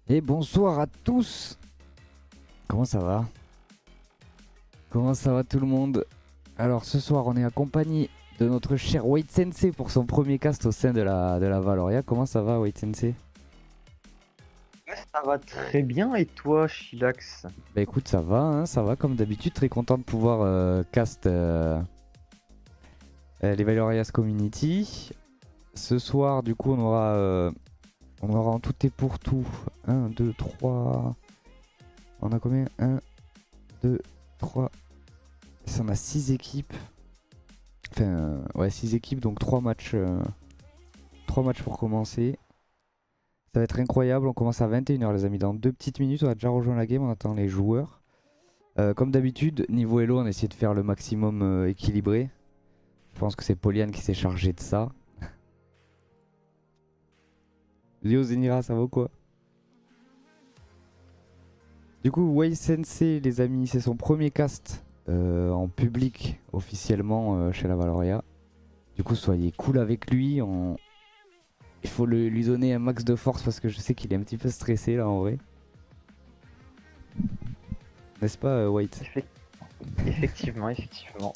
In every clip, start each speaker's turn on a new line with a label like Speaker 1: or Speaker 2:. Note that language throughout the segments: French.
Speaker 1: Et bonsoir à tous. Comment ça va? Comment ça va tout le monde? Alors ce soir on est accompagné de notre cher White Sensei pour son premier cast au sein de la Valoria. Comment ça va White Sensei?
Speaker 2: Ouais, ça va très bien et toi, Chilax?
Speaker 1: Bah écoute ça va, hein, ça va comme d'habitude. Très content de pouvoir cast les Valorias Community. Ce soir du coup on aura en tout et pour tout 1, 2, 3... On a combien? 1, 2, 3... On a 6 équipes. Enfin, ouais, 6 équipes, donc 3 matchs, 3 matchs pour commencer. Ça va être incroyable, on commence à 21h les amis, dans 2 petites minutes, on a déjà rejoint la game, on attend les joueurs. Comme d'habitude, niveau Elo, on essaie de faire le maximum équilibré. Je pense que c'est Poliane qui s'est chargé de ça. Léo Zenira, ça va ou quoi? Du coup, Wei Sensei les amis, c'est son premier cast en public officiellement chez la Valoria. Du coup, soyez cool avec lui, il faut lui donner un max de force parce que je sais qu'il est un petit peu stressé là en vrai. N'est-ce pas, White?
Speaker 2: Effec- Effectivement, effectivement.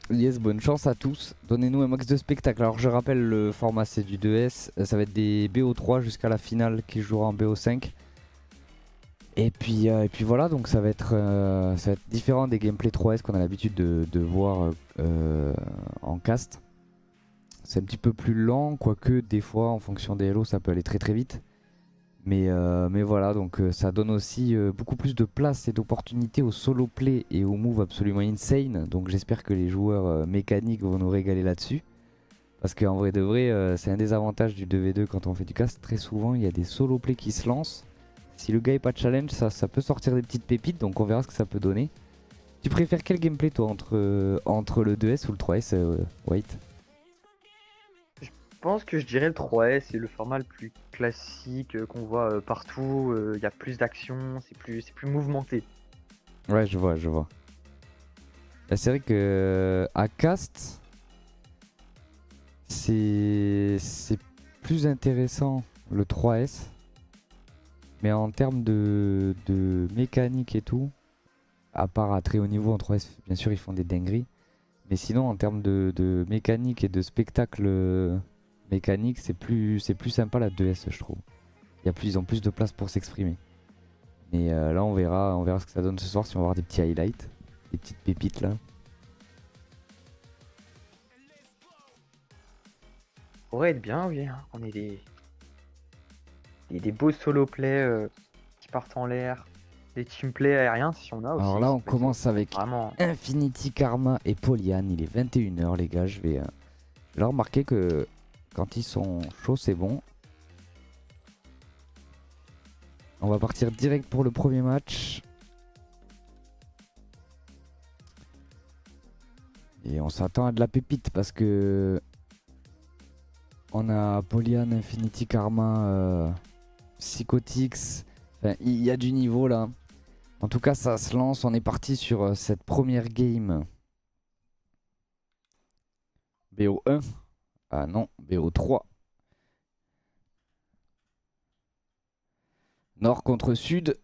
Speaker 1: Yes, bonne chance à tous. Donnez-nous un max de spectacle. Alors je rappelle, le format c'est du 2S. Ça va être des BO3 jusqu'à la finale qui jouera en BO5. Et puis voilà, donc ça va être différent des gameplays 3S qu'on a l'habitude de voir en cast. C'est un petit peu plus lent, quoique des fois en fonction des hellos ça peut aller très très vite. Mais voilà, donc ça donne aussi beaucoup plus de place et d'opportunités au solo play et au move absolument insane. Donc j'espère que les joueurs mécaniques vont nous régaler là-dessus. Parce qu'en vrai de vrai, c'est un des avantages du 2v2 quand on fait du cast. Très souvent, il y a des solo plays qui se lancent. Si le gars est pas challenge, ça peut sortir des petites pépites, donc on verra ce que ça peut donner. Tu préfères quel gameplay toi entre le 2S ou le 3S, White?
Speaker 2: Je pense que je dirais le 3S, c'est le format le plus classique qu'on voit partout. Il y a plus d'action, c'est plus mouvementé.
Speaker 1: Ouais, je vois, je vois. Bah, c'est vrai que à cast, c'est plus intéressant le 3S. Mais en termes de mécanique et tout, à part à très haut niveau en 3S, bien sûr ils font des dingueries. Mais sinon en termes de mécanique et de spectacle mécanique, c'est plus sympa la 2S je trouve. Ils ont plus de place pour s'exprimer. Mais là on verra ce que ça donne ce soir si on va avoir des petits highlights, des petites pépites là.
Speaker 2: Pourrait être bien, oui, hein, qu'on ait des beaux solo play qui partent en l'air, des team play aériens si on a
Speaker 1: Alors
Speaker 2: aussi.
Speaker 1: là
Speaker 2: Ça
Speaker 1: on
Speaker 2: peut être
Speaker 1: commence avec
Speaker 2: vraiment.
Speaker 1: Infinity Karma et Polyane. Il est 21h les gars, je vais leur remarquer que quand ils sont chauds c'est bon. On va partir direct pour le premier match. Et on s'attend à de la pépite parce que on a Polyane, Infinity Karma, Psychotix. Enfin, il y a du niveau là. En tout cas, ça se lance. On est parti sur cette première game. BO1. Ah non, BO3. Nord contre Sud.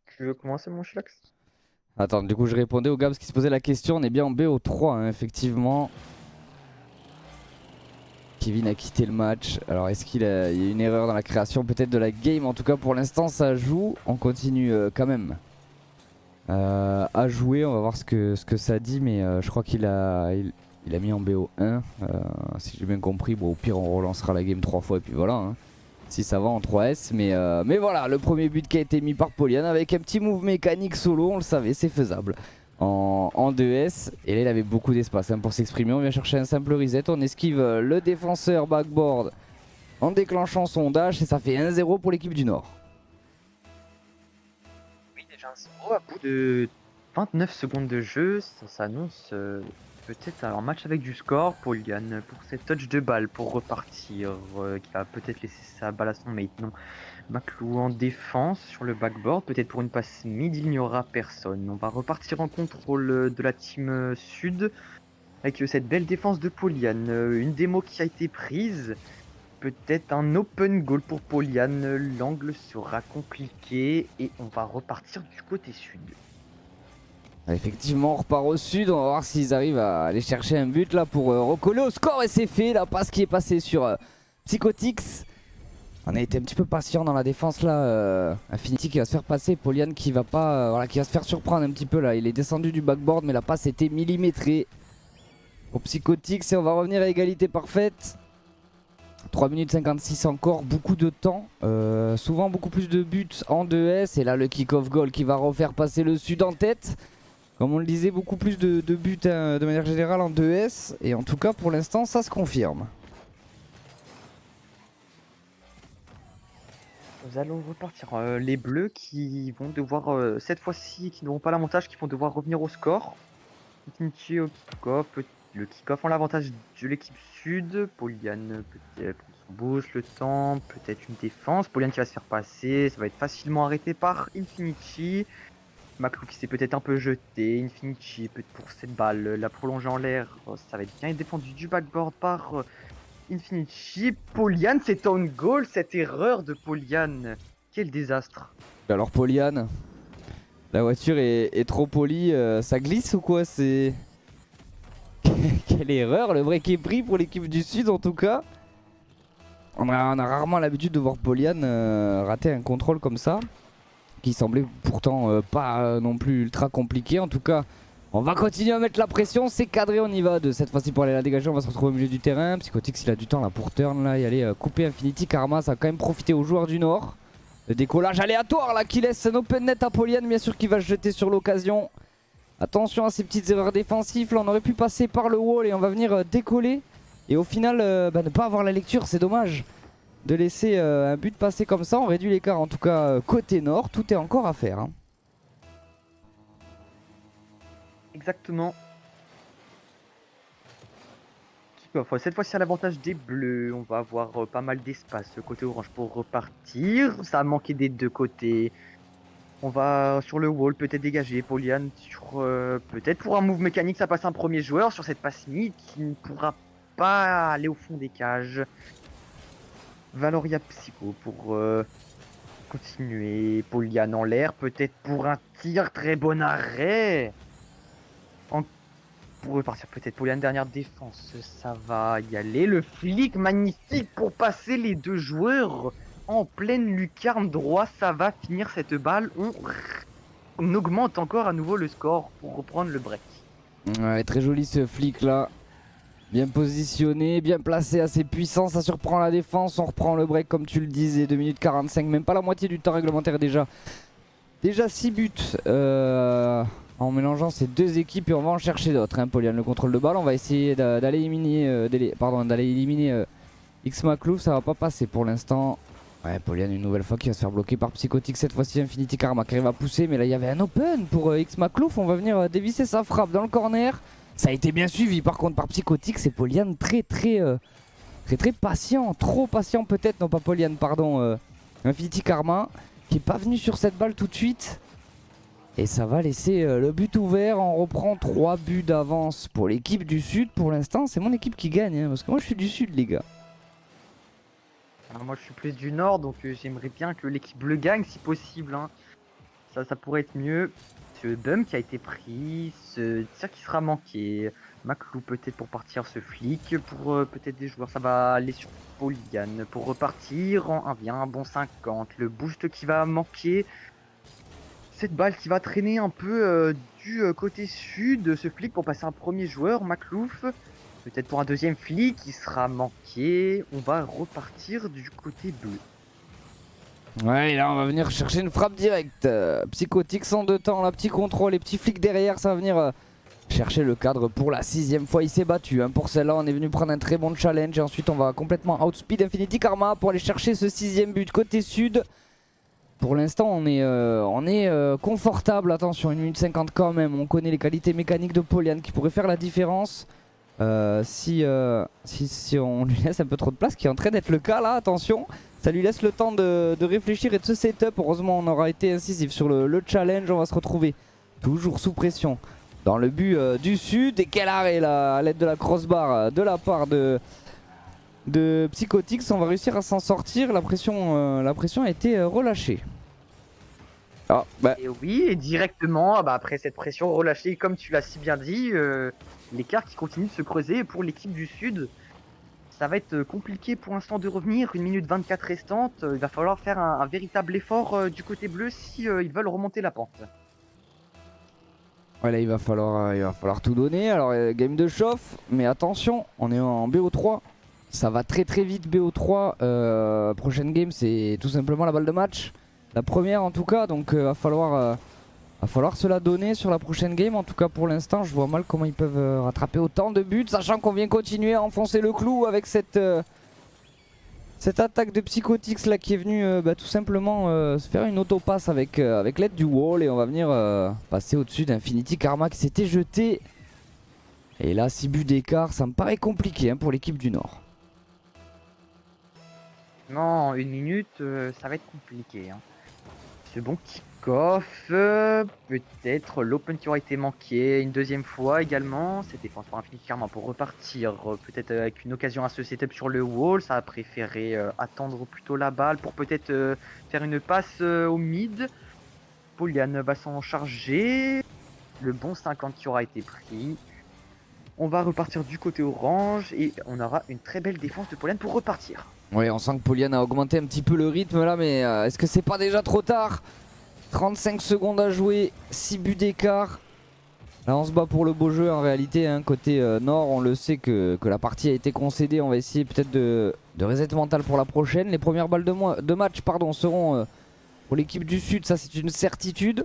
Speaker 2: Tu veux commencer, mon Chilax?
Speaker 1: Attends, du coup, je répondais au gars parce qu'il se posait la question. On est bien en BO3, hein, effectivement. Kevin a quitté le match. Alors, est-ce qu'il y a une erreur dans la création peut-être de la game? En tout cas, pour l'instant, ça joue. On continue quand même à jouer. On va voir ce que ça dit. Mais je crois il a mis en BO1. Si j'ai bien compris. Bon, au pire, on relancera la game 3 fois. Et puis voilà. Hein, si ça va en 3S. Mais voilà, le premier but qui a été mis par Poliane avec un petit move mécanique solo. On le savait, c'est faisable. En 2S. Et là, il avait beaucoup d'espace hein, pour s'exprimer. On vient chercher un simple reset. On esquive le défenseur backboard en déclenchant son dash. Et ça fait 1-0 pour l'équipe du Nord.
Speaker 2: Oui, déjà un 0 à bout de 29 secondes de jeu, ça s'annonce peut-être un match avec du score pour Liane, pour ses touches de balle, pour repartir, qui va peut-être laisser sa balle à son mate. Non, Maclou en défense sur le backboard, peut-être pour une passe mid, il n'y aura personne. On va repartir en contrôle de la team sud avec cette belle défense de Polian. Une démo qui a été prise, peut-être un open goal pour Polian. L'angle sera compliqué et on va repartir du côté sud.
Speaker 1: Effectivement, on repart au sud, on va voir s'ils arrivent à aller chercher un but là pour recoller au score et c'est fait. La passe qui est passée sur Psychotix. On a été un petit peu patient dans la défense là. Infinity qui va se faire passer, Polian qui va pas, voilà, qui va se faire surprendre un petit peu là. Il est descendu du backboard mais la passe était millimétrée pour Psychotix et on va revenir à égalité parfaite. 3 minutes 56 encore, beaucoup de temps, souvent beaucoup plus de buts en 2S et là le kick-off goal qui va refaire passer le sud en tête. Comme on le disait, beaucoup plus de buts de manière générale en 2S. Et en tout cas, pour l'instant, ça se confirme.
Speaker 2: Nous allons repartir. Les bleus qui vont devoir, cette fois-ci, qui n'auront pas l'avantage, qui vont devoir revenir au score. Infinity au kick-off. Le kick-off en l'avantage de l'équipe sud. Polian peut-être prendre son boost, le temps, peut-être une défense. Polian qui va se faire passer. Ça va être facilement arrêté par Infinity. Maclou qui s'est peut-être un peu jeté, Infinity peut-être pour cette balle, la prolonger en l'air, ça va être bien défendu du backboard par Infinity. Polian, c'est on goal, cette erreur de Polian, quel désastre.
Speaker 1: Alors Polian, la voiture est trop polie, ça glisse ou quoi? C'est... Quelle erreur, le break est pris pour l'équipe du sud en tout cas. On a rarement l'habitude de voir Polian rater un contrôle comme ça. Qui semblait pourtant pas non plus ultra compliqué. En tout cas, on va continuer à mettre la pression. C'est cadré, on y va. De cette fois-ci pour aller la dégager, on va se retrouver au milieu du terrain. Psychotix, il a du temps là pour turn là et aller couper Infinity. Karma, ça a quand même profité aux joueurs du Nord. Le décollage aléatoire là qui laisse un open net à Polian, bien sûr, qui va se jeter sur l'occasion. Attention à ces petites erreurs défensives. Là, on aurait pu passer par le wall et on va venir décoller. Et au final, ne pas avoir la lecture, c'est dommage. De laisser un but passer comme ça, on réduit l'écart en tout cas côté nord, tout est encore à faire. Hein.
Speaker 2: Exactement. Cette fois-ci à l'avantage des bleus, on va avoir pas mal d'espace côté orange pour repartir. Ça a manqué des deux côtés. On va sur le wall peut-être dégager Polian sur peut-être pour un move mécanique, ça passe un premier joueur sur cette passe mid qui ne pourra pas aller au fond des cages. Valoria Psycho pour continuer. Polian en l'air, peut-être pour un tir. Très bon arrêt. Pour repartir, peut-être Polian dernière défense. Ça va y aller. Le flic magnifique pour passer les deux joueurs en pleine lucarne droit. Ça va finir cette balle. On augmente encore à nouveau le score pour reprendre le break.
Speaker 1: Ouais, très joli ce flic là. Bien positionné, bien placé, assez puissant, ça surprend la défense, on reprend le break comme tu le disais, 2 minutes 45, même pas la moitié du temps réglementaire déjà. Déjà 6 buts en mélangeant ces deux équipes et on va en chercher d'autres. Hein, Polian, le contrôle de balle, on va essayer d'aller éliminer X Maclouf, ça va pas passer pour l'instant. Ouais, Polian une nouvelle fois qui va se faire bloquer par Psychotix, cette fois-ci Infinity Karma qui arrive à pousser, mais là il y avait un open pour X Maclouf, on va venir dévisser sa frappe dans le corner. Ça a été bien suivi par contre par Psychotix et Polian très patient, trop patient peut-être, non pas Polian pardon, Infinity Karma qui est pas venu sur cette balle tout de suite. Et ça va laisser le but ouvert, on reprend 3 buts d'avance pour l'équipe du sud. Pour l'instant c'est mon équipe qui gagne, hein, parce que moi je suis du sud les gars.
Speaker 2: Alors moi je suis plus du nord donc j'aimerais bien que l'équipe bleue gagne si possible. Hein. Ça pourrait être mieux. Ce bump qui a été pris, ce tir qui sera manqué. Maclou peut-être pour partir ce flic, pour peut-être des joueurs. Ça va aller sur Polian pour repartir en 1v1, un bon 50. Le boost qui va manquer. Cette balle qui va traîner un peu du côté sud. Ce flic pour passer un premier joueur, Maclouf. Peut-être pour un deuxième flic qui sera manqué. On va repartir du côté bleu.
Speaker 1: Ouais, là on va venir chercher une frappe directe. Psychotix en 2 temps, là petit contrôle, les petits flics derrière, ça va venir chercher le cadre pour la 6ème fois. Il s'est battu hein. Pour celle-là, on est venu prendre un très bon challenge et ensuite on va complètement outspeed Infinity Karma pour aller chercher ce 6ème but côté sud. Pour l'instant on est confortable, attention 1 minute 50 quand même, on connaît les qualités mécaniques de Polian qui pourrait faire la différence. Si on lui laisse un peu trop de place, qui est en train d'être le cas là, attention. Ça lui laisse le temps de réfléchir et de se setup. Heureusement, on aura été incisif sur le challenge. On va se retrouver toujours sous pression dans le but du sud. Et quel arrêt là, à l'aide de la crossbar de la part de Psychotix. On va réussir à s'en sortir. La pression a été relâchée. Ah, bah.
Speaker 2: Et oui, et directement, après cette pression relâchée, comme tu l'as si bien dit, l'écart qui continue de se creuser pour l'équipe du Sud. Ça va être compliqué pour l'instant de revenir, 1 minute 24 restante, il va falloir faire un véritable effort du côté bleu si ils veulent remonter la pente.
Speaker 1: Ouais, là il va falloir tout donner. Alors game de chauffe, mais attention, on est en BO3. Ça va très très vite BO3. Prochaine game c'est tout simplement la balle de match. La première en tout cas, donc va falloir se la donner sur la prochaine game. En tout cas pour l'instant je vois mal comment ils peuvent rattraper autant de buts, sachant qu'on vient continuer à enfoncer le clou avec cette attaque de Psychotix là qui est venue tout simplement se faire une autopasse avec l'aide du wall. Et on va venir passer au-dessus d'Infinity Karma qui s'était jeté. Et là 6 buts d'écart, ça me paraît compliqué pour l'équipe du Nord.
Speaker 2: Non, 1 minute, ça va être compliqué. Ce bon kick-off, peut-être l'open qui aura été manqué une deuxième fois également. Cette défense pour Infinity Karma pour repartir, peut-être avec une occasion à se setup sur le wall. Ça a préféré attendre plutôt la balle pour peut-être faire une passe au mid. Polian va s'en charger. Le bon 50 qui aura été pris. On va repartir du côté orange et on aura une très belle défense de Polian pour repartir.
Speaker 1: Ouais, on sent que Polian a augmenté un petit peu le rythme là, mais est-ce que c'est pas déjà trop tard? 35 secondes à jouer, 6 buts d'écart. Là on se bat pour le beau jeu en réalité, côté nord on le sait que la partie a été concédée. On va essayer peut-être de reset mental pour la prochaine. Les premières balles de match seront pour l'équipe du sud, ça c'est une certitude.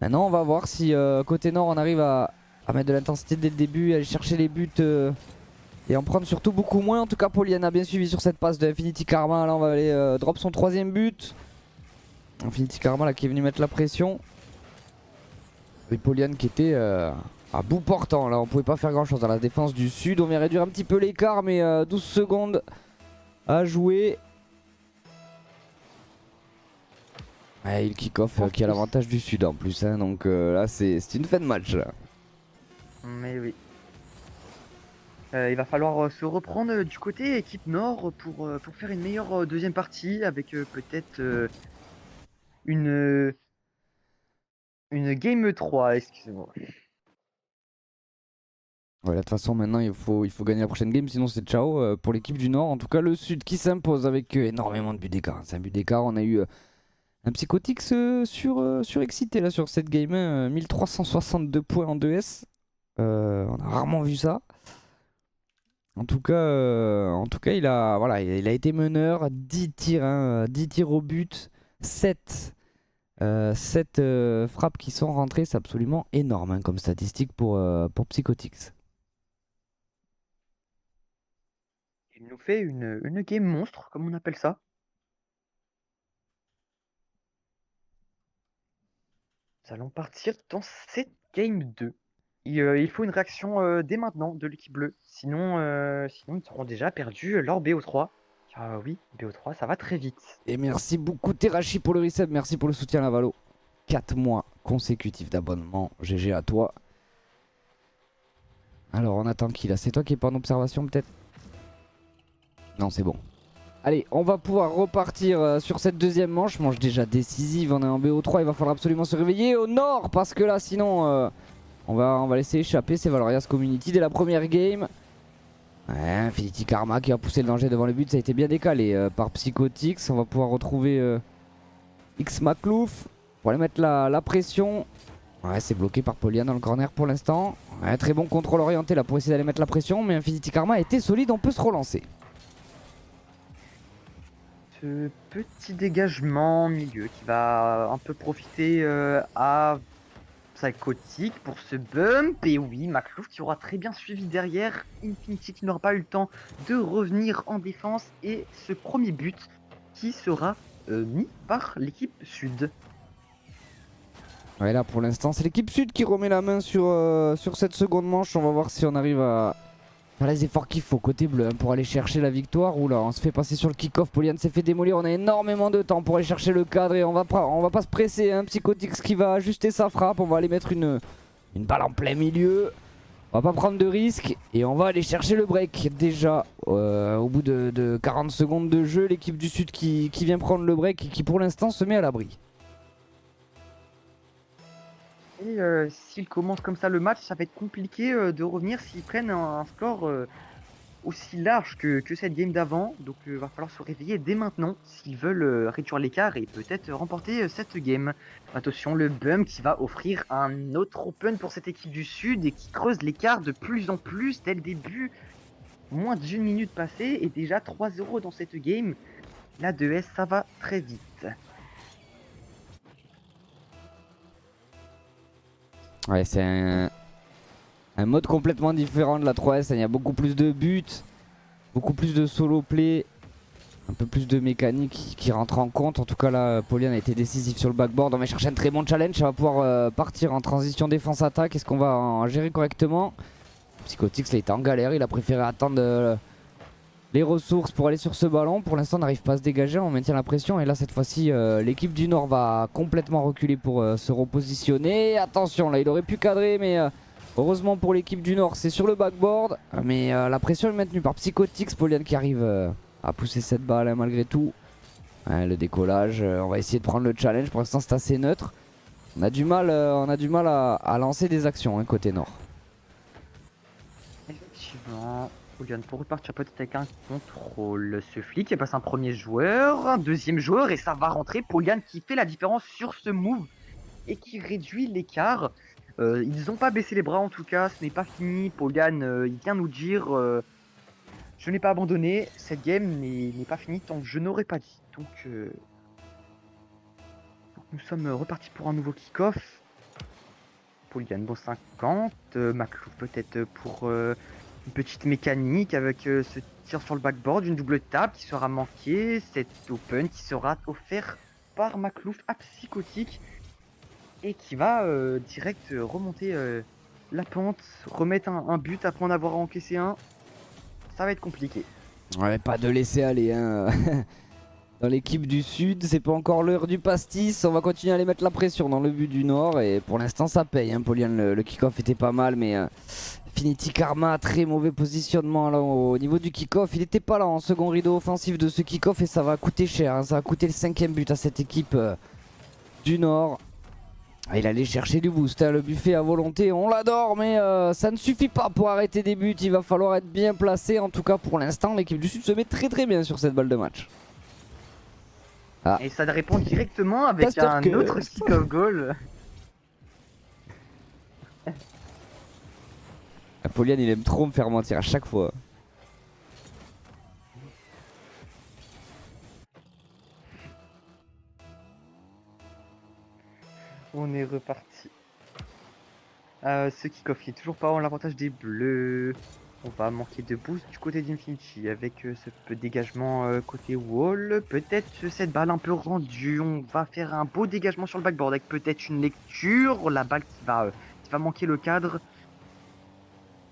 Speaker 1: Maintenant on va voir si côté nord on arrive à mettre de l'intensité dès le début, aller chercher les buts et en prendre surtout beaucoup moins. En tout cas Polian a bien suivi sur cette passe de Infinity Karma. Là on va aller drop son 3ème but. Infinity Karma là qui est venu mettre la pression. Et Polian qui était à bout portant. Là on pouvait pas faire grand chose dans la défense du sud. On vient réduire un petit peu l'écart, mais 12 secondes à jouer. Ouais, le kick-off qui a l'avantage du sud en plus, donc là c'est une fin de match là.
Speaker 2: Mais oui. Il va falloir se reprendre du côté équipe nord pour faire une meilleure deuxième partie avec peut-être une game 3, excusez-moi.
Speaker 1: Ouais, de toute façon maintenant il faut gagner la prochaine game, sinon c'est ciao pour l'équipe du nord. En tout cas le sud qui s'impose avec énormément de buts d'écart. C'est un but d'écart, on a eu un Psychotix surexcité là sur cette game, 1362 points en 2S. On a rarement vu ça. En tout cas il a été meneur, 10 tirs, 10 tirs au but, 7 frappes qui sont rentrées. C'est absolument énorme comme statistique pour Psychotix.
Speaker 2: Il nous fait une game monstre, comme on appelle ça. Nous allons partir dans cette game 2. Il faut une réaction dès maintenant de l'équipe bleue. Sinon ils auront déjà perdu leur BO3. Ah oui, BO3, ça va très vite.
Speaker 1: Et merci beaucoup Terashi pour le reset, merci pour le soutien Lavalo. 4 mois consécutifs d'abonnement, GG à toi. Alors on attend qui là? C'est toi qui es pas en observation peut-être? Non c'est bon. Allez, on va pouvoir repartir sur cette deuxième manche déjà décisive. On est en BO3, il va falloir absolument se réveiller au nord parce que là sinon on va laisser échapper ces Valorias Community dès la première game. Ouais, Infinity Karma qui a poussé le danger devant le but, ça a été bien décalé par Psychotix. On va pouvoir retrouver X Maclouf pour aller mettre la pression. Ouais, c'est bloqué par Polian dans le corner pour l'instant. Ouais, très bon contrôle orienté là pour essayer d'aller mettre la pression, mais Infinity Karma a été solide, on peut se relancer.
Speaker 2: Ce petit dégagement milieu qui va un peu profiter à Psychotic pour ce bump. Et oui, Maclouf qui aura très bien suivi derrière. Infinity qui n'aura pas eu le temps de revenir en défense. Et ce premier but qui sera mis par l'équipe sud.
Speaker 1: Ouais, là pour l'instant c'est l'équipe sud qui remet la main sur cette seconde manche. On va voir si on arrive à faire les efforts qu'il faut côté bleu hein, pour aller chercher la victoire. Oula, on se fait passer sur le kick-off. Polian s'est fait démolir. On a énormément de temps pour aller chercher le cadre et on va pas se presser. Hein. Psychotix qui va ajuster sa frappe. On va aller mettre une balle en plein milieu. On va pas prendre de risques et on va aller chercher le break. Déjà au bout de 40 secondes de jeu, l'équipe du Sud qui vient prendre le break et qui pour l'instant se met à l'abri.
Speaker 2: Et s'ils commencent comme ça le match, ça va être compliqué de revenir s'ils prennent un score aussi large que cette game d'avant. Donc va falloir se réveiller dès maintenant s'ils veulent réduire l'écart et peut-être remporter cette game. Attention, le Bum qui va offrir un autre open pour cette équipe du Sud et qui creuse l'écart de plus en plus dès le début. Moins d'1 minute passée et déjà 3-0 dans cette game. La 2S, ça va très vite.
Speaker 1: Ouais, c'est un mode complètement différent de la 3S. Il y a beaucoup plus de buts, beaucoup plus de solo play, un peu plus de mécanique qui rentre en compte. En tout cas, là, Polian a été décisif sur le backboard. On va chercher un très bon challenge. Ça va pouvoir partir en transition défense-attaque. Est-ce qu'on va en gérer correctement? Psychotix, là, il était en galère. Il a préféré attendre les ressources pour aller sur ce ballon. Pour l'instant, on n'arrive pas à se dégager. On maintient la pression. Et là, cette fois-ci, l'équipe du Nord va complètement reculer pour se repositionner. Attention, là, il aurait pu cadrer, mais heureusement pour l'équipe du Nord, c'est sur le backboard. Mais la pression est maintenue par Psychotix. Polian qui arrive à pousser cette balle hein, malgré tout. Ouais, le décollage, on va essayer de prendre le challenge. Pour l'instant, c'est assez neutre. On a du mal à lancer des actions hein, côté Nord.
Speaker 2: Effectivement. Polian pour repartir peut-être avec un contrôle. Ce flic qui passe un premier joueur, un deuxième joueur et ça va rentrer. Polian qui fait la différence sur ce move et qui réduit l'écart. Ils n'ont pas baissé les bras en tout cas, ce n'est pas fini. Polian il vient nous dire je n'ai pas abandonné, cette game n'est pas finie tant que je n'aurais pas dit. Donc nous sommes repartis pour un nouveau kick-off. Polian bon 50, Maclou peut-être pour une petite mécanique avec ce tir sur le backboard, une double table qui sera manquée, cet open qui sera offert par Maclouf à Psychotic et qui va direct remonter la pente, remettre un but après en avoir encaissé un. Ça va être compliqué.
Speaker 1: Ouais, pas de laisser aller hein. Dans l'équipe du Sud, c'est pas encore l'heure du pastis. On va continuer à aller mettre la pression dans le but du Nord. Et pour l'instant, ça paye. Hein. Polian, le kick-off était pas mal. Mais Infinity Karma, très mauvais positionnement là, au niveau du kick-off. Il était pas là en second rideau offensif de ce kick-off. Et ça va coûter cher. Hein. Ça va coûter le 5e but à cette équipe du Nord. Il allait chercher du boost. Hein. Le buffet à volonté, on l'adore. Mais ça ne suffit pas pour arrêter des buts. Il va falloir être bien placé. En tout cas, pour l'instant, l'équipe du Sud se met très très bien sur cette balle de match.
Speaker 2: Ah. Et ça répond directement avec un autre kick-off goal.
Speaker 1: Polian il aime trop me faire mentir à chaque fois.
Speaker 2: On est reparti. Ce kick-off qui est toujours pas en l'avantage des bleus. On va manquer de boost du côté d'Infinity avec ce peu de dégagement côté wall. Peut-être cette balle un peu rendue. On va faire un beau dégagement sur le backboard avec peut-être une lecture. La balle qui va manquer le cadre.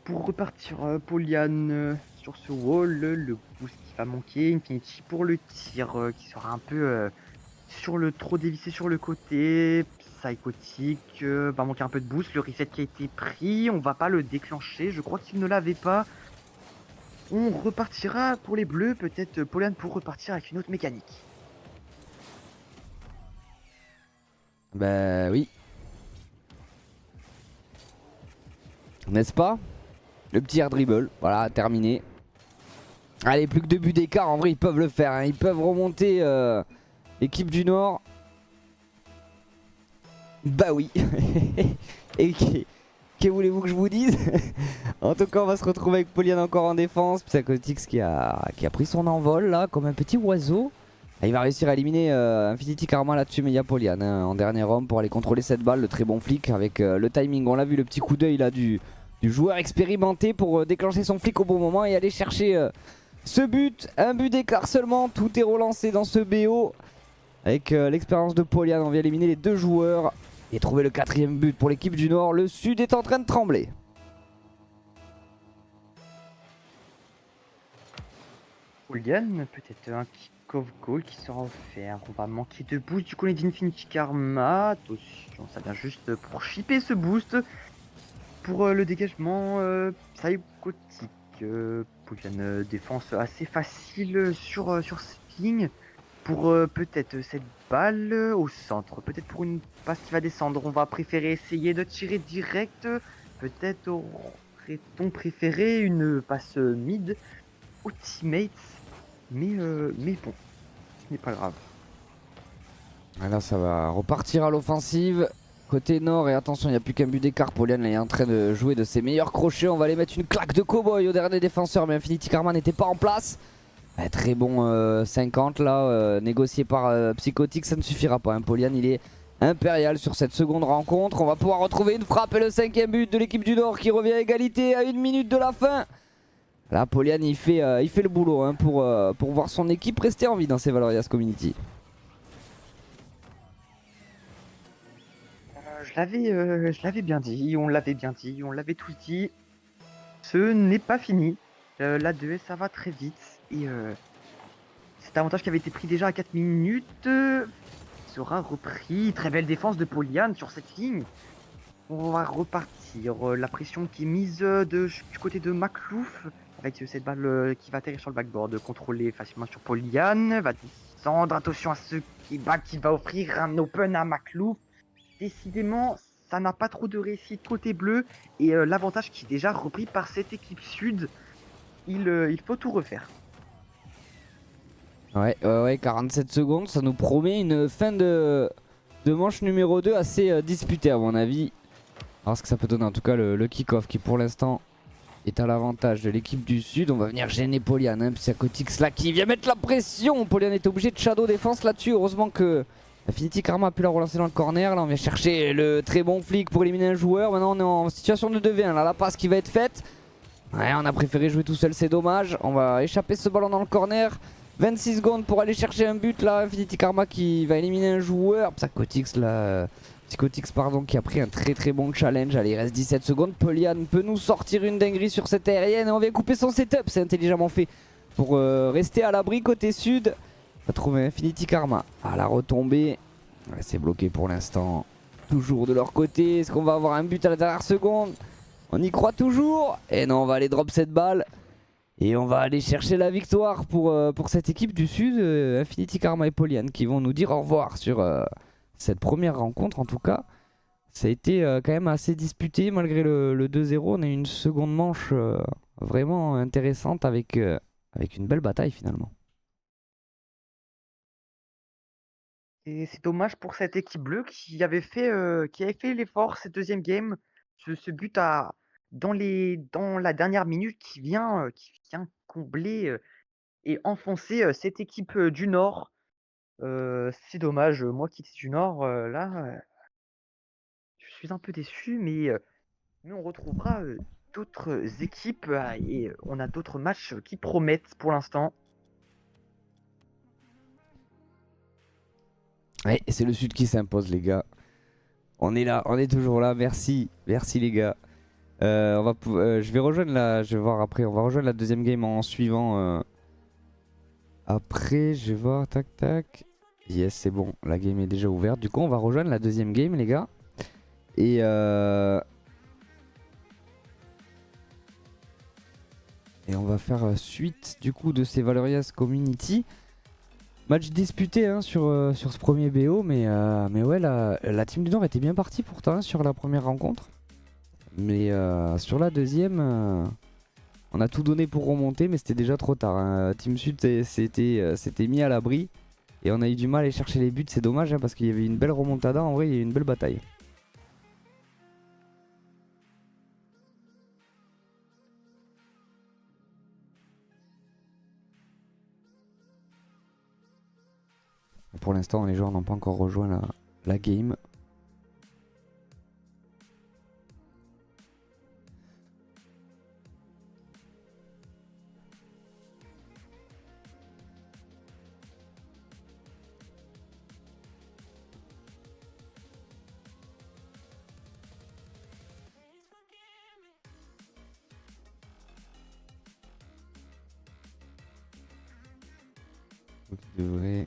Speaker 2: Pour repartir Polian sur ce wall. Le boost qui va manquer. Infinity pour le tir qui sera un peu sur le trop dévissé sur le côté. Psychotic va manquer un peu de boost. Le reset qui a été pris, on va pas le déclencher. Je crois qu'il ne l'avait pas. On repartira pour les bleus. Peut-être Polian pour repartir avec une autre mécanique.
Speaker 1: Bah oui. N'est-ce pas? Le petit air dribble. Voilà, terminé. Allez, plus que 2 buts d'écart. En vrai, ils peuvent le faire. Hein. Ils peuvent remonter l'équipe du Nord. Bah oui. Et que voulez-vous que je vous dise? En tout cas, on va se retrouver avec Polian encore en défense. Psychotix qui a pris son envol là, comme un petit oiseau. Il va réussir à éliminer Infinity Karma là-dessus, mais il y a Polian hein, en dernier homme pour aller contrôler cette balle. Le très bon flic avec le timing. On l'a vu, le petit coup d'œil là du joueur expérimenté pour déclencher son flic au bon moment et aller chercher ce but. Un but d'écart seulement. Tout est relancé dans ce BO. Avec l'expérience de Polian, on vient éliminer les 2 joueurs. Et trouver le 4e but pour l'équipe du Nord. Le Sud est en train de trembler.
Speaker 2: Julian, peut-être un kick-off goal qui sera offert. On va manquer de boost du côté d'Infinity Karma. Attention, ça vient juste pour shipper ce boost. Pour le dégagement psychotique. Julian, défense assez facile sur cette ligne. Pour peut-être cette balle au centre. Peut-être pour une passe qui va descendre. On va préférer essayer de tirer direct. Peut-être aurait-on préféré une passe mid aux teammates. Mais bon, ce n'est pas grave.
Speaker 1: Ah, là, ça va repartir à l'offensive. Côté nord, et attention, il n'y a plus qu'un but d'écart. Polian est en train de jouer de ses meilleurs crochets. On va aller mettre une claque de cowboy au dernier défenseur, mais Infinity Karma n'était pas en place. Très bon 50 là, négocié par Psychotic, ça ne suffira pas. Hein. Polian, il est impérial sur cette seconde rencontre. On va pouvoir retrouver une frappe et le 5e but de l'équipe du Nord qui revient à égalité à 1 minute de la fin. Là, Polian, il fait le boulot hein, pour voir son équipe rester en vie dans ces Valorias Community.
Speaker 2: Je l'avais bien dit, on l'avait bien dit, on l'avait tous dit. Ce n'est pas fini. La 2S, ça va très vite. Et cet avantage qui avait été pris déjà à 4 minutes sera repris. Très belle défense de Polian sur cette ligne. On va repartir. La pression qui est mise du côté de Maklouf avec cette balle qui va atterrir sur le backboard, contrôlée facilement sur Polian. Va descendre. Attention à ce qui va offrir un open à Maklouf. Décidément, ça n'a pas trop de réussite côté bleu. Et l'avantage qui est déjà repris par cette équipe sud, il faut tout refaire.
Speaker 1: Ouais, 47 secondes, ça nous promet une fin de manche numéro 2 assez disputée à mon avis. Alors ce que ça peut donner en tout cas le kick-off qui pour l'instant est à l'avantage de l'équipe du sud. On va venir gêner Polian, hein, Psychotic là qui vient mettre la pression. Polian est obligé de shadow défense là-dessus. Heureusement que Infinity Karma a pu la relancer dans le corner. Là on vient chercher le très bon flic pour éliminer un joueur. Maintenant on est en situation de 2v1. Là la passe qui va être faite. Ouais, on a préféré jouer tout seul, c'est dommage. On va échapper ce ballon dans le corner. 26 secondes pour aller chercher un but là. Infinity Karma qui va éliminer un joueur. Psychotic là. Psychotic pardon, qui a pris un très bon challenge. Allez, il reste 17 secondes. Polian peut nous sortir une dinguerie sur cette aérienne. Et on vient couper son setup. C'est intelligemment fait pour rester à l'abri côté sud. On va trouver Infinity Karma à la retombée. Ouais, c'est bloqué pour l'instant. Toujours de leur côté. Est-ce qu'on va avoir un but à la dernière seconde? On y croit toujours. Et non, on va aller drop cette balle. Et on va aller chercher la victoire pour cette équipe du sud. Infinity Karma et Polian qui vont nous dire au revoir sur cette première rencontre en tout cas. Ça a été quand même assez disputé malgré le 2-0. On a eu une seconde manche vraiment intéressante avec une belle bataille finalement.
Speaker 2: Et c'est dommage pour cette équipe bleue qui avait fait l'effort cette deuxième game. Ce but dans la dernière minute qui vient combler et enfoncer cette équipe du Nord. C'est dommage, moi qui suis du Nord, là, je suis un peu déçu, mais on retrouvera d'autres équipes et on a d'autres matchs qui promettent pour l'instant.
Speaker 1: Ouais, c'est le sud qui s'impose les gars. On est là, on est toujours là. Merci les gars. Je vais rejoindre je vais voir après. On va rejoindre la deuxième game en suivant. Après, je vais voir. Tac tac. Yes, c'est bon. La game est déjà ouverte. Du coup, on va rejoindre la deuxième game, les gars. Et on va faire suite du coup de ces Valorias Community. Match disputé hein, sur ce premier BO, mais ouais, la team du Nord était bien partie pourtant hein, sur la première rencontre. Mais sur la deuxième, on a tout donné pour remonter, mais c'était déjà trop tard. Hein. Team Sud s'était mis à l'abri et on a eu du mal à aller chercher les buts. C'est dommage hein, parce qu'il y avait une belle remontada. En vrai, il y a eu une belle bataille. Pour l'instant, les joueurs n'ont pas encore rejoint la game. Donc il devrait...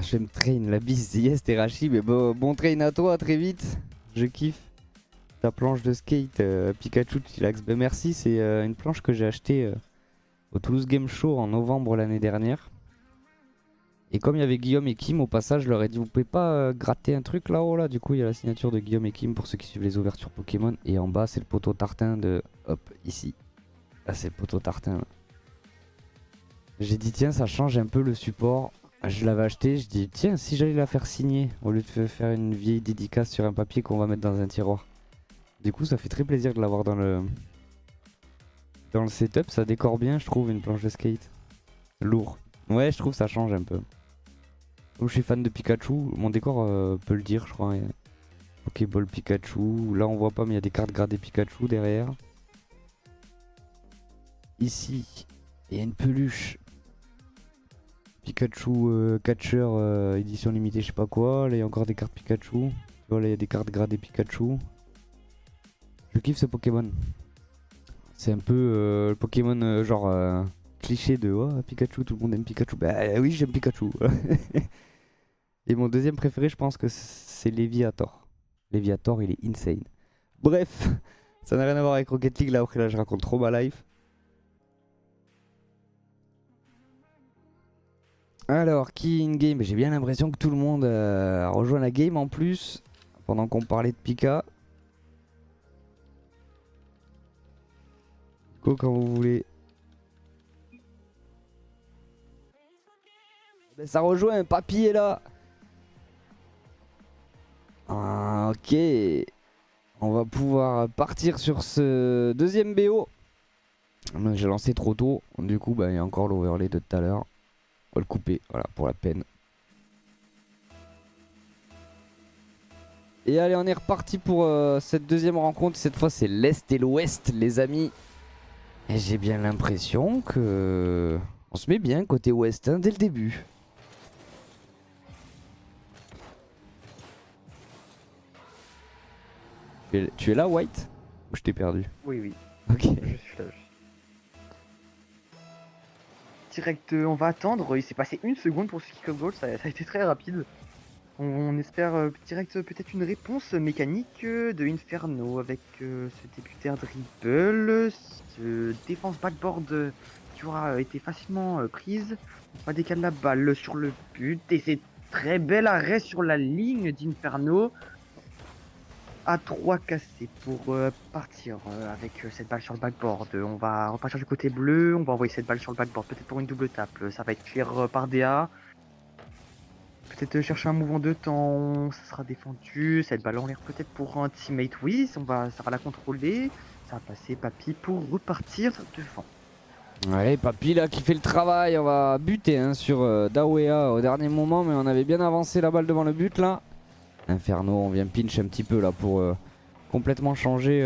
Speaker 1: J'aime train la bise, yes Terashi, mais bon train à toi, très vite. Je kiffe. Ta planche de skate, Pikachu Chillax. Ben merci, c'est une planche que j'ai achetée au Toulouse Game Show en novembre l'année dernière. Et comme il y avait Guillaume et Kim, au passage, je leur ai dit vous pouvez pas gratter un truc là-haut là. Du coup, il y a la signature de Guillaume et Kim pour ceux qui suivent les ouvertures Pokémon. Et en bas, c'est le poteau tartin de... Hop, ici. Là, c'est le poteau tartin. J'ai dit tiens, ça change un peu le support. Je l'avais acheté, je dis tiens, si j'allais la faire signer au lieu de faire une vieille dédicace sur un papier qu'on va mettre dans un tiroir. Du coup, ça fait très plaisir de l'avoir dans le setup. Ça décore bien, je trouve, une planche de skate. Lourd. Ouais, je trouve ça change un peu. Comme je suis fan de Pikachu, mon décor peut le dire, je crois. Pokéball Pikachu. Là, on voit pas, mais il y a des cartes gradées Pikachu derrière. Ici, il y a une peluche Pikachu Catcher édition limitée, je sais pas quoi. Là, il y a encore des cartes Pikachu. Tu vois, là, il y a des cartes gradées Pikachu. Je kiffe ce Pokémon. C'est un peu le Pokémon genre cliché de oh, Pikachu, tout le monde aime Pikachu. Bah oui, j'aime Pikachu. Et mon deuxième préféré, je pense que c'est Léviator. Léviator, il est insane. Bref, ça n'a rien à voir avec Rocket League. Là, après, là, je raconte trop ma life. Alors, qui in game? J'ai bien l'impression que tout le monde a rejoint la game en plus, pendant qu'on parlait de Pika. Go quand vous voulez. Ben, ça rejoint, Papy est là. Ah, ok. On va pouvoir partir sur ce deuxième BO. J'ai lancé trop tôt, du coup bah, il y a encore l'overlay de tout à l'heure. On va le couper, voilà, pour la peine. Et allez, on est reparti pour cette deuxième rencontre. Cette fois, c'est l'Est et l'Ouest, les amis. Et j'ai bien l'impression que... On se met bien côté Ouest hein, dès le début. Tu es là, White? Ou je t'ai perdu?
Speaker 2: Oui, oui.
Speaker 1: Ok.
Speaker 2: Je suis là. Direct, on va attendre. Il s'est passé une seconde pour ce kick-off goal. Ça a été très rapide. On espère direct peut-être une réponse mécanique de Inferno avec ce débuteur dribble, ce défense backboard qui aura été facilement prise. On va décaler la balle sur le but et c'est très bel arrêt sur la ligne d'Inferno. À 3 cassés pour partir avec cette balle sur le backboard. On va repartir du côté bleu, on va envoyer cette balle sur le backboard, peut-être pour une double tape. Ça va être clair par DA. Peut-être chercher un mouvement de temps, ça sera défendu, cette balle en l'air peut-être pour un teammate, oui, ça va la contrôler, ça va passer Papy pour repartir devant.
Speaker 1: Ouais, Papy là qui fait le travail, on va buter hein, sur Dawea au dernier moment, mais on avait bien avancé la balle devant le but là. Inferno, on vient pinch un petit peu là pour complètement changer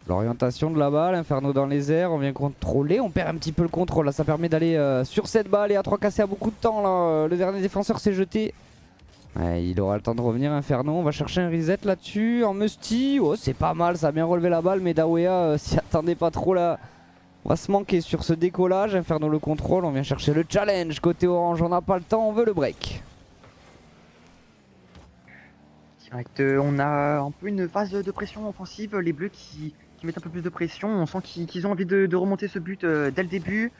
Speaker 1: l'orientation de la balle. Inferno dans les airs, on vient contrôler, on perd un petit peu le contrôle là, ça permet d'aller sur cette balle et à 3 cassés à beaucoup de temps là. Le dernier défenseur s'est jeté. Ouais, il aura le temps de revenir Inferno, on va chercher un reset là-dessus en Musty. Oh c'est pas mal, ça a bien relevé la balle mais Dawea s'y attendait pas trop là. On va se manquer sur ce décollage, Inferno le contrôle, on vient chercher le challenge côté orange, on n'a pas le temps, on veut le break.
Speaker 2: Direct, on a un peu une phase de pression offensive, les bleus qui mettent un peu plus de pression, on sent qu'ils ont envie de remonter ce but dès le début.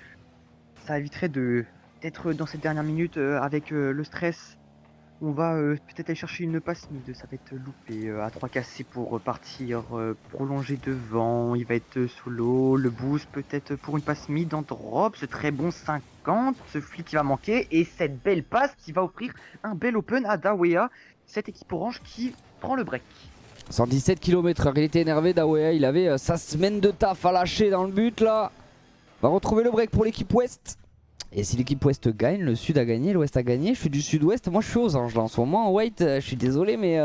Speaker 2: Ça éviterait d'être dans cette dernière minute avec le stress. On va peut-être aller chercher une passe mid, ça va être loupé à 3 cassés pour repartir, prolonger devant, il va être solo, le boost peut-être pour une passe mid en drop, ce très bon 50, ce flic qui va manquer et cette belle passe qui va offrir un bel open à Dawea, cette équipe orange qui prend le break.
Speaker 1: 117 km/h, il était énervé Dawea, il avait sa semaine de taf à lâcher dans le but là. On va retrouver le break pour l'équipe ouest. Et si l'équipe ouest gagne, le sud a gagné, l'ouest a gagné. Je suis du sud-ouest, moi je suis aux anges là en ce moment. White, je suis désolé mais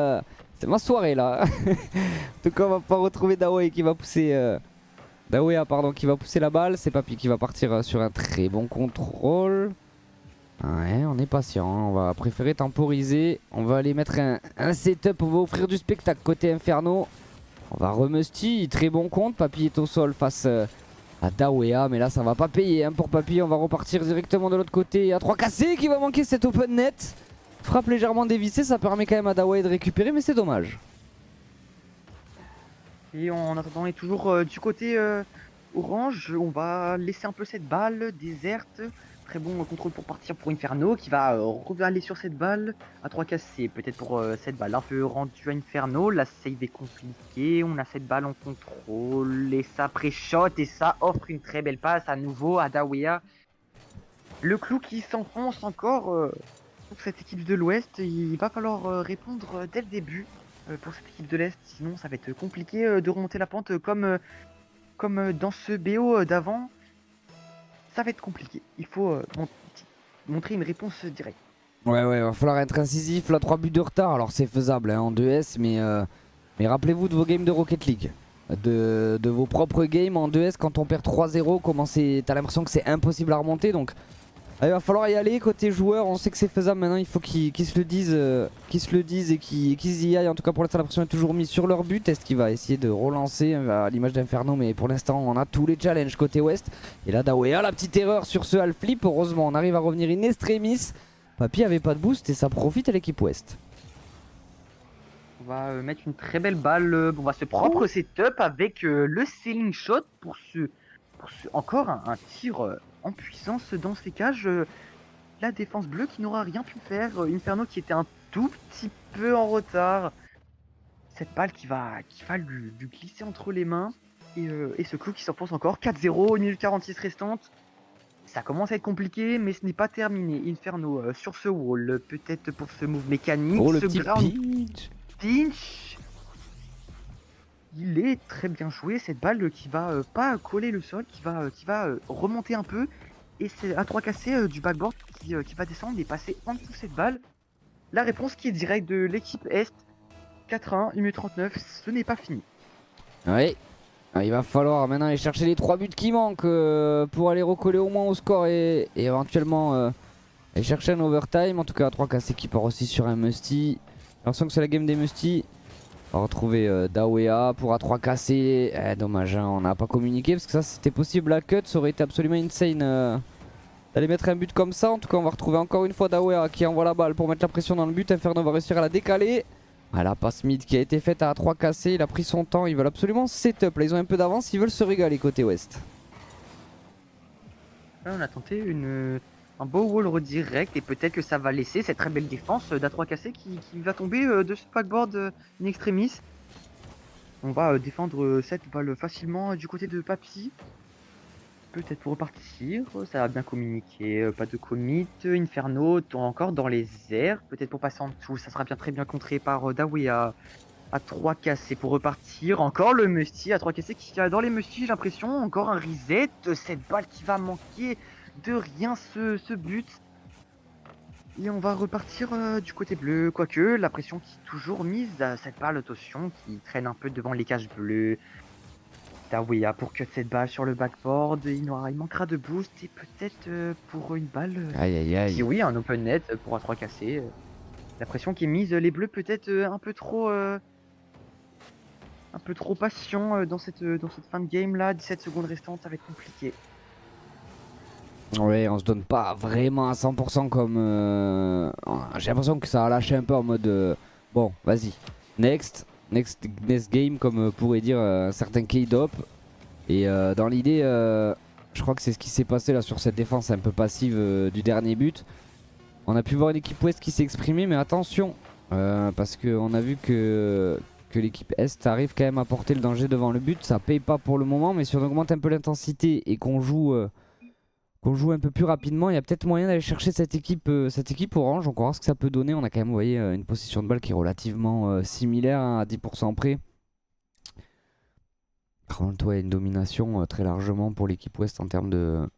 Speaker 1: c'est ma soirée là. En tout cas on va pas retrouver Dawea qui va pousser Dawea pardon qui va pousser la balle. C'est Papy qui va partir sur un très bon contrôle. Ouais, on est patient, hein. On va préférer temporiser. On va aller mettre un setup, on va offrir du spectacle côté Inferno. On va remusty, très bon compte. Papy est au sol face à Dawea, mais là ça va pas payer hein, pour Papy. On va repartir directement de l'autre côté. Il y a 3 cassés qui va manquer cette open net. Frappe légèrement dévissée, ça permet quand même à Dawea de récupérer, mais c'est dommage.
Speaker 2: Et en attendant, on est toujours du côté orange. On va laisser un peu cette balle déserte. Très bon contrôle pour partir pour Inferno qui va aller sur cette balle à 3 cassés. Peut-être pour cette balle un peu rendue à Inferno. La save est compliquée. On a cette balle en contrôle et ça pré-shot et ça offre une très belle passe à nouveau à Dawea. Le clou qui s'enfonce encore pour cette équipe de l'Ouest. Il va falloir répondre dès le début pour cette équipe de l'Est. Sinon, ça va être compliqué de remonter la pente comme dans ce BO d'avant. Ça va être compliqué. Il faut montrer une réponse directe.
Speaker 1: Ouais, va falloir être incisif. Là, 3 buts de retard. Alors, c'est faisable hein, en 2S, mais rappelez-vous de vos games de Rocket League. De vos propres games en 2S quand on perd 3-0. T'as l'impression que c'est impossible à remonter. Donc, il va falloir y aller. Côté joueur, on sait que c'est faisable maintenant. Il faut qu'ils se le disent, et qu'ils y aillent. En tout cas, pour l'instant, la pression est toujours mise sur leur but. Est-ce qu'il va essayer de relancer à l'image d'Inferno? Mais pour l'instant, on a tous les challenges côté ouest. Et là, Dawea, la petite erreur sur ce half flip. Heureusement, on arrive à revenir in extremis. Papy avait pas de boost et ça profite à l'équipe ouest.
Speaker 2: On va mettre une très belle balle. On va se propre setup avec le ceiling shot pour encore un tir en puissance dans ces cages. La défense bleue qui n'aura rien pu faire. Inferno qui était un tout petit peu en retard. Cette balle qui va lui glisser entre les mains. Et ce clou qui s'enfonce encore. 4-0, 1 minute 46 restante. Ça commence à être compliqué, mais ce n'est pas terminé. Inferno sur ce wall, peut-être pour ce move mécanique.
Speaker 1: Oh, le
Speaker 2: ce
Speaker 1: petit
Speaker 2: ground
Speaker 1: pitch.
Speaker 2: pinch. Il est très bien joué. Cette balle qui va pas coller le sol, qui va remonter un peu. Et c'est à 3 cassés du backboard qui va descendre et passer en dessous de cette balle. La réponse qui est directe de l'équipe Est. 4-1, 1 minute 39, ce n'est pas fini.
Speaker 1: Oui. Il va falloir maintenant aller chercher les 3 buts qui manquent pour aller recoller au moins au score et éventuellement aller chercher un overtime. En tout cas, 3 cassés qui part aussi sur un musty. J'ai l'impression que c'est la game des musty. On va retrouver Dawea pour A3 cassés. Dommage, hein, on n'a pas communiqué parce que ça c'était possible à cut. Ça aurait été absolument insane d'aller mettre un but comme ça. En tout cas, on va retrouver encore une fois Dawea qui envoie la balle pour mettre la pression dans le but. Inferno va réussir à la décaler. Ah, la passe mid qui a été faite à 3 cassés, il a pris son temps, ils veulent absolument setup. Là ils ont un peu d'avance, ils veulent se régaler côté ouest.
Speaker 2: Là, on a tenté un beau wall redirect et peut-être que ça va laisser cette très belle défense d'A3 cassé qui va tomber de ce backboard in extremis. On va défendre cette balle facilement du côté de Papy. Peut-être pour repartir, ça va bien communiquer, pas de commit. Inferno encore dans les airs, peut-être pour passer en dessous, ça sera bien très bien contré par Dawea à 3 cassés pour repartir. Encore le Musty à 3 cassés qui a dans les Musty, j'ai l'impression. Encore un reset, cette balle qui va manquer de rien ce but. Et on va repartir du côté bleu, quoique la pression qui est toujours mise à cette balle, attention, qui traîne un peu devant les cages bleues. Dawea pour cut cette balle sur le backboard, il manquera de boost et peut-être pour une balle.
Speaker 1: Aïe aïe aïe.
Speaker 2: Oui, un open net pour A3 cassé. La pression qui est mise, les bleus peut-être un peu trop patient dans cette fin de game là. 17 secondes restantes, ça va être compliqué.
Speaker 1: Ouais, on se donne pas vraiment à 100% comme... J'ai l'impression que ça a lâché un peu en mode... Bon, vas-y. Next game, comme pourrait dire certains K-Dop. Et dans l'idée, je crois que c'est ce qui s'est passé là sur cette défense un peu passive du dernier but. On a pu voir une équipe ouest qui s'est exprimée, mais attention. Parce qu'on a vu que l'équipe Est arrive quand même à porter le danger devant le but. Ça paye pas pour le moment, mais si on augmente un peu l'intensité et qu'on joue un peu plus rapidement, il y a peut-être moyen d'aller chercher cette équipe orange. On va voir ce que ça peut donner. On a quand même, vous voyez, une position de balle qui est relativement similaire hein, à 10% près. Ouais, une domination très largement pour l'équipe ouest en termes de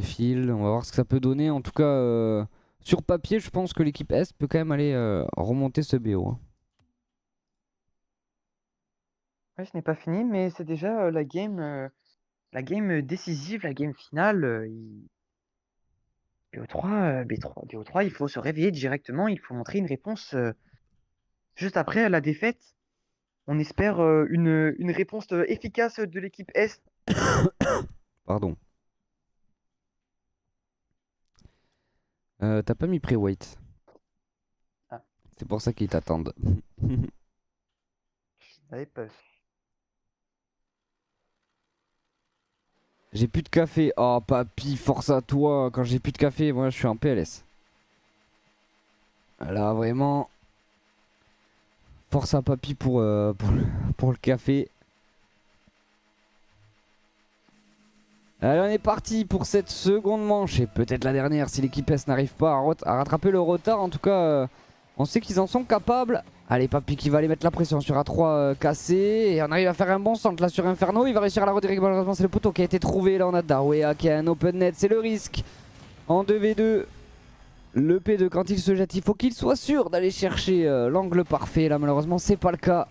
Speaker 1: fil. On va voir ce que ça peut donner. En tout cas, sur papier, je pense que l'équipe Est peut quand même aller remonter ce BO. Hein.
Speaker 2: Ouais, ce n'est pas fini, mais c'est déjà la game décisive, la game finale. BO3, BO3, il faut se réveiller directement, il faut montrer une réponse juste après la défaite. On espère une réponse efficace de l'équipe Est.
Speaker 1: Pardon. T'as pas mis pré-wait.
Speaker 2: Ah,
Speaker 1: C'est pour ça qu'ils t'attendent.
Speaker 2: je savais pas.
Speaker 1: J'ai plus de café. Oh papy, force à toi. Quand j'ai plus de café, moi je suis en PLS. Là vraiment, force à papy pour le café. Allez, on est parti pour cette seconde manche et peut-être la dernière si l'équipe S n'arrive pas à rattraper le retard. En tout cas, on sait qu'ils en sont capables. Allez, papy qui va aller mettre la pression sur A3 cassé. Et on arrive à faire un bon centre là sur Inferno. Il va réussir à la rediriger. Malheureusement, c'est le poteau qui a été trouvé. Là, on a Dawea qui a un open net. C'est le risque. En 2v2. Le P2, quand il se jette, il faut qu'il soit sûr d'aller chercher l'angle parfait. Là, malheureusement, c'est pas le cas.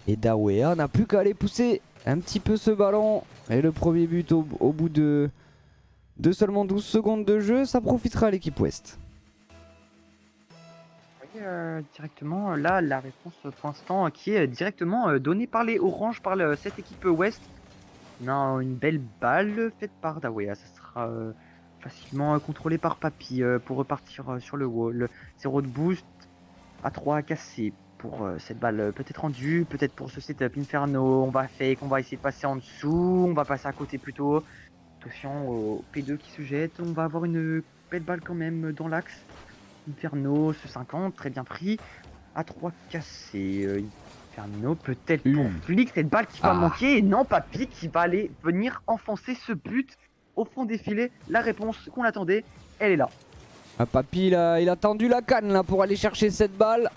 Speaker 1: Et Dawea n'a plus qu'à aller pousser un petit peu ce ballon. Et le premier but au bout de seulement 12 secondes de jeu, ça profitera à l'équipe Ouest.
Speaker 2: Oui, directement, là, la réponse pour l'instant qui est directement donnée par les Oranges, par cette équipe Ouest. On a une belle balle faite par Dawea. Ça sera facilement contrôlé par Papy pour repartir sur le wall. 0 de boost à 3 cassé pour cette balle peut-être rendue, peut-être pour ce setup Inferno. On va fake, on va essayer de passer en dessous, on va passer à côté plutôt. Attention au P2 qui se jette. On va avoir une belle balle quand même dans l'axe. Inferno, ce 50, très bien pris. À 3 cassé. Inferno, peut-être pour Flick, cette balle qui va manquer. Et non, Papy qui va aller venir enfoncer ce but au fond des filets. La réponse qu'on attendait, elle est là.
Speaker 1: Ah, Papy, il a tendu la canne là pour aller chercher cette balle.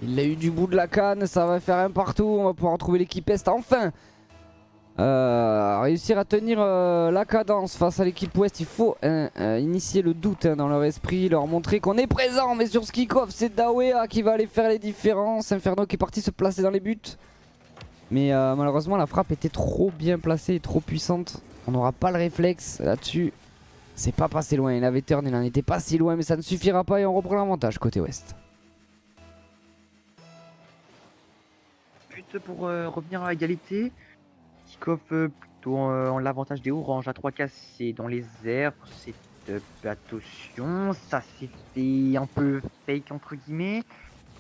Speaker 1: Il l'a eu du bout de la canne, ça va faire un partout. On va pouvoir retrouver l'équipe Est enfin. Réussir à tenir la cadence face à l'équipe Ouest, il faut initier le doute dans leur esprit, leur montrer qu'on est présent. Mais sur ce kick-off, c'est Dawea qui va aller faire les différences. Inferno qui est parti se placer dans les buts. Mais malheureusement, la frappe était trop bien placée et trop puissante. On n'aura pas le réflexe là-dessus. C'est pas passé loin. Il avait turn, il en était pas si loin, mais ça ne suffira pas et on reprend l'avantage côté Ouest.
Speaker 2: But pour revenir à égalité. Kick-off plutôt en l'avantage des Oranges à 3 cassés dans les airs. C'est attention, ça s'est fait un peu fake entre guillemets.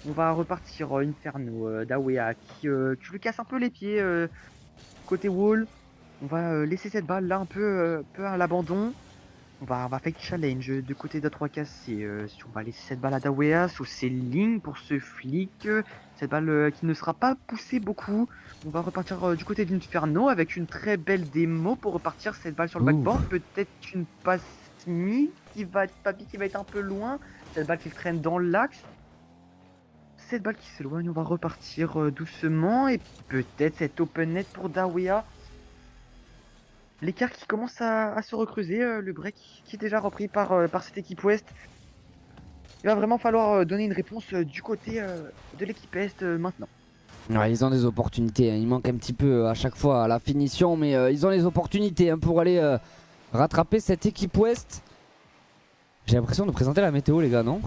Speaker 2: On va repartir Inferno Dawea qui lui casse un peu les pieds côté wall. On va laisser cette balle là un peu à l'abandon. On va fake challenge du côté de 3 cassés. Si on va laisser cette balle à Dawea sous ses lignes pour ce flic. Cette balle qui ne sera pas poussée beaucoup. On va repartir du côté d'Inferno avec une très belle démo pour repartir cette balle sur le backboard. Peut-être une passe mi qui va être Papy qui va être un peu loin. Cette balle qui traîne dans l'axe. Cette balle qui s'éloigne, on va repartir doucement. Et peut-être cet open net pour Dawea. L'écart qui commence à se recreuser, le break qui est déjà repris par cette équipe Ouest. Il va vraiment falloir donner une réponse du côté de l'équipe Est maintenant.
Speaker 1: Ouais, ils ont des opportunités, hein. Il manque un petit peu à chaque fois à la finition, mais ils ont les opportunités pour aller rattraper cette équipe Ouest. J'ai l'impression de présenter la météo les gars, non?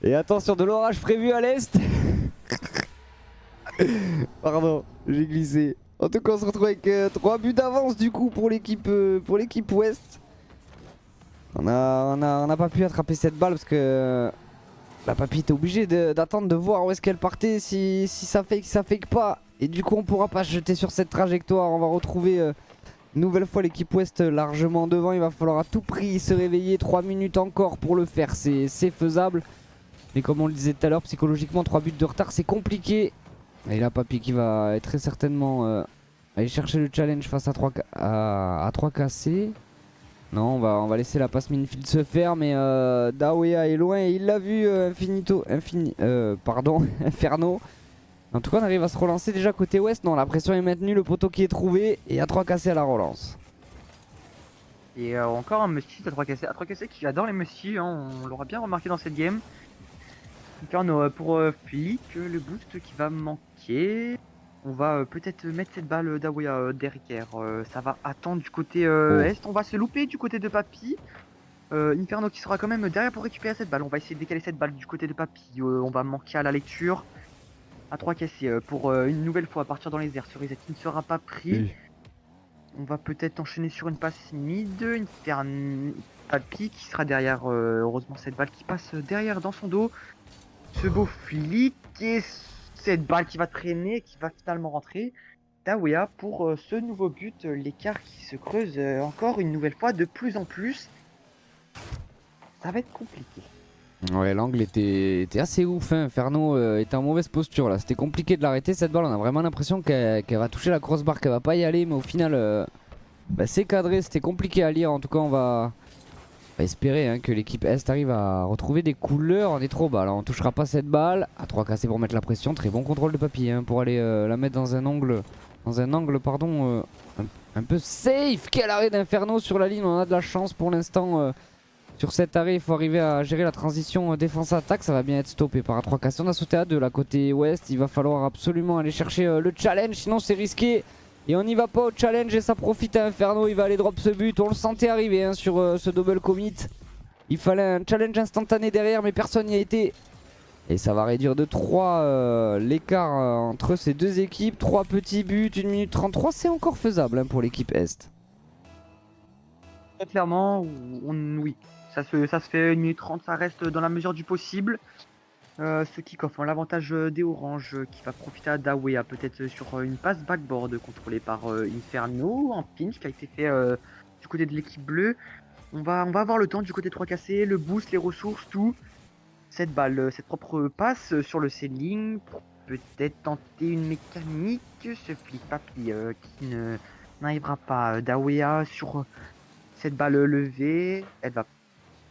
Speaker 1: Et attention, de l'orage prévu à l'Est. Pardon, j'ai glissé. En tout cas, on se retrouve avec 3 buts d'avance du coup pour l'équipe Ouest. On n'a pas pu attraper cette balle parce que la Papy était obligé d'attendre de voir où est-ce qu'elle partait, si ça fake pas. Et du coup on pourra pas se jeter sur cette trajectoire. On va retrouver une nouvelle fois l'équipe Ouest largement devant. Il va falloir à tout prix se réveiller. 3 minutes encore pour le faire, c'est faisable. Mais comme on le disait tout à l'heure, psychologiquement 3 buts de retard c'est compliqué. Et là Papy qui va très certainement aller chercher le challenge face à 3 cassés. Non, on va laisser la passe Minfield se faire, mais Dawea est loin et il l'a vu, Inferno. En tout cas, on arrive à se relancer déjà côté ouest. Non, la pression est maintenue, le poteau qui est trouvé et à 3 cassés à la relance.
Speaker 2: Et encore un Musty à 3 cassés. À 3 cassés qui adore les Musty, hein, on l'aura bien remarqué dans cette game. Inferno pour Flick, le boost qui va manquer. On va peut-être mettre cette balle d'Awea derrière. Ça va attendre du côté est. On va se louper du côté de Papy. Inferno qui sera quand même derrière pour récupérer cette balle. On va essayer de décaler cette balle du côté de Papy. On va manquer à la lecture. à 3 cassés pour une nouvelle fois partir dans les airs sur Isaac qui ne sera pas pris.
Speaker 1: Oui.
Speaker 2: On va peut-être enchaîner sur une passe mid, une Papy qui sera derrière. Heureusement, cette balle qui passe derrière dans son dos. Ce beau flic et cette balle qui va traîner, qui va finalement rentrer. Dawea pour ce nouveau but. L'écart qui se creuse encore une nouvelle fois de plus en plus. Ça va être compliqué.
Speaker 1: Ouais, l'angle était assez ouf, hein. Inferno était en mauvaise posture là. C'était compliqué de l'arrêter cette balle. On a vraiment l'impression qu'elle va toucher la crossbar, qu'elle va pas y aller. Mais au final, c'est cadré. C'était compliqué à lire. En tout cas, on va espérer hein, que l'équipe Est arrive à retrouver des couleurs. On est trop bas là. On touchera pas cette balle. À 3 cassés pour mettre la pression. Très bon contrôle de Papy hein, pour aller la mettre dans un angle. Pardon, un peu safe. Quel arrêt d'Inferno sur la ligne. On a de la chance pour l'instant. Sur cet arrêt, il faut arriver à gérer la transition défense-attaque. Ça va bien être stoppé par A3 cassés. On a sauté à 2 là côté ouest. Il va falloir absolument aller chercher le challenge. Sinon, c'est risqué. Et on n'y va pas au challenge et ça profite à Inferno. Il va aller drop ce but. On le sentait arriver hein, sur ce double commit. Il fallait un challenge instantané derrière, mais personne n'y a été. Et ça va réduire de 3 l'écart entre ces deux équipes. 3 petits buts, 1 minute 33. C'est encore faisable hein, pour l'équipe Est.
Speaker 2: Très clairement, oui. Ça se fait 1 minute 30, ça reste dans la mesure du possible. Ce kick-off, l'avantage des oranges qui va profiter à Dawea, peut-être sur une passe backboard contrôlée par Inferno, un pinch qui a été fait du côté de l'équipe bleue. On va avoir le temps du côté 3 cassés, le boost, les ressources, tout. Cette balle, cette propre passe sur le ceiling pour peut-être tenter une mécanique. Ce flic papy qui n'arrivera pas. Dawea sur cette balle levée, elle va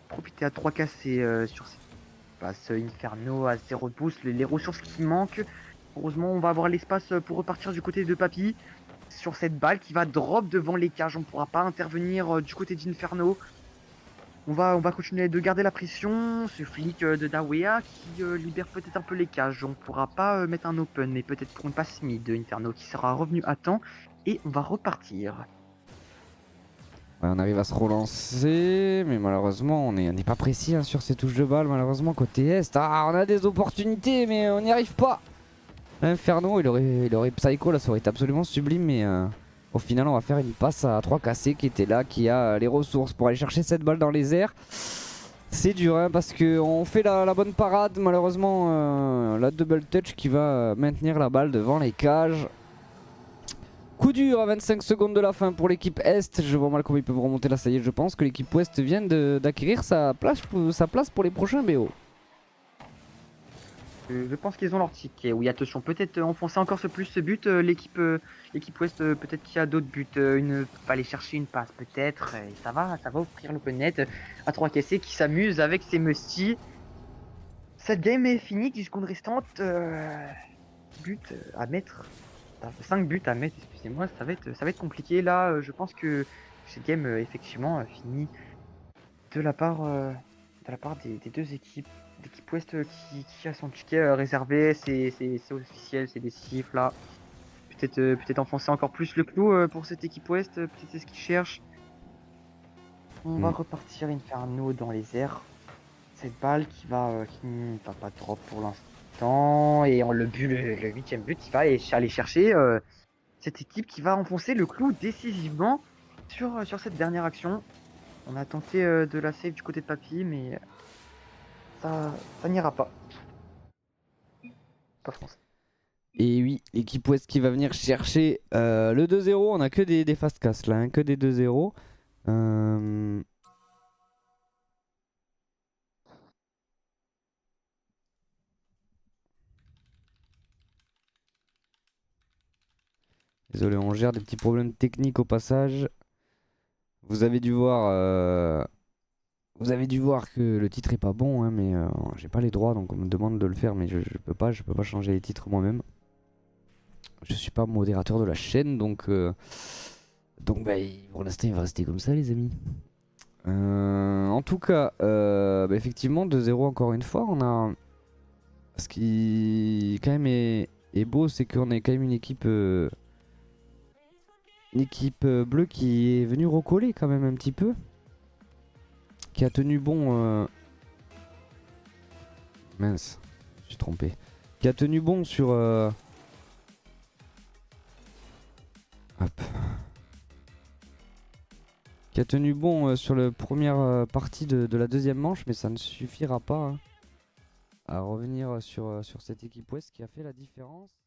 Speaker 2: profiter à 3 cassés sur cette passe Inferno à 0 boost, les ressources qui manquent. Heureusement, on va avoir l'espace pour repartir du côté de Papy sur cette balle qui va drop devant les cages. On ne pourra pas intervenir du côté d'Inferno. On va continuer de garder la pression. Ce flic de Dawea qui libère peut-être un peu les cages. On ne pourra pas mettre un open, mais peut-être pour une passe mid de Inferno qui sera revenu à temps. Et on va repartir.
Speaker 1: Ouais, on arrive à se relancer, mais malheureusement on n'est pas précis hein, sur ces touches de balle. Malheureusement côté Est, on a des opportunités mais on n'y arrive pas. Inferno, il aurait Psycho là, ça aurait été absolument sublime, mais au final on va faire une passe à 3 cassés qui était là, qui a les ressources pour aller chercher cette balle dans les airs. C'est dur hein, parce qu'on fait la bonne parade, malheureusement la double touch qui va maintenir la balle devant les cages. Coup dur à 25 secondes de la fin pour l'équipe Est. Je vois mal comment ils peuvent remonter là. Ça y est, je pense que l'équipe Ouest vient d'acquérir sa place pour les prochains BO.
Speaker 2: Je pense qu'ils ont leur ticket. Oui, attention, peut-être enfoncer encore plus ce but. L'équipe Ouest, peut-être qu'il y a d'autres buts. Va aller chercher une passe, peut-être. Et ça va offrir l'open net à 3 cassés qui s'amuse avec ses musty. Cette game est finie. 10 secondes restantes. Buts à mettre. 5 buts à mettre, excusez-moi. Ça va être compliqué. Là, je pense que cette game, effectivement, finit de la part des deux équipes. L'équipe Ouest qui a son ticket réservé, c'est officiel, c'est décisif là. Peut-être enfoncer encore plus le clou pour cette équipe Ouest, peut-être c'est ce qu'ils cherchent. On va repartir Inferno dans les airs. Cette balle qui ne va pas drop pour l'instant. Et le 8ème but, il va aller chercher cette équipe qui va enfoncer le clou décisivement sur cette dernière action. On a tenté de la save du côté de Papy, mais ça n'ira pas. Pas français.
Speaker 1: Et oui, l'équipe Ouest qui va venir chercher le 2-0. On a que des fast casts là, hein, que des 2-0. Désolé, on gère des petits problèmes techniques au passage. Vous avez dû voir que le titre est pas bon, hein, mais j'ai pas les droits, donc on me demande de le faire, mais je peux pas changer les titres moi-même. Je suis pas modérateur de la chaîne, donc pour l'instant il va rester comme ça, les amis. En tout cas, effectivement 2-0 encore une fois. On a ce qui quand même est beau, c'est qu'on est quand même une équipe bleue qui est venue recoller quand même un petit peu, qui a tenu bon. Mince, je suis trompé. qui a tenu bon sur... Hop. Qui a tenu bon sur la première partie de la deuxième manche, mais ça ne suffira pas hein, à revenir sur cette équipe ouest qui a fait la différence.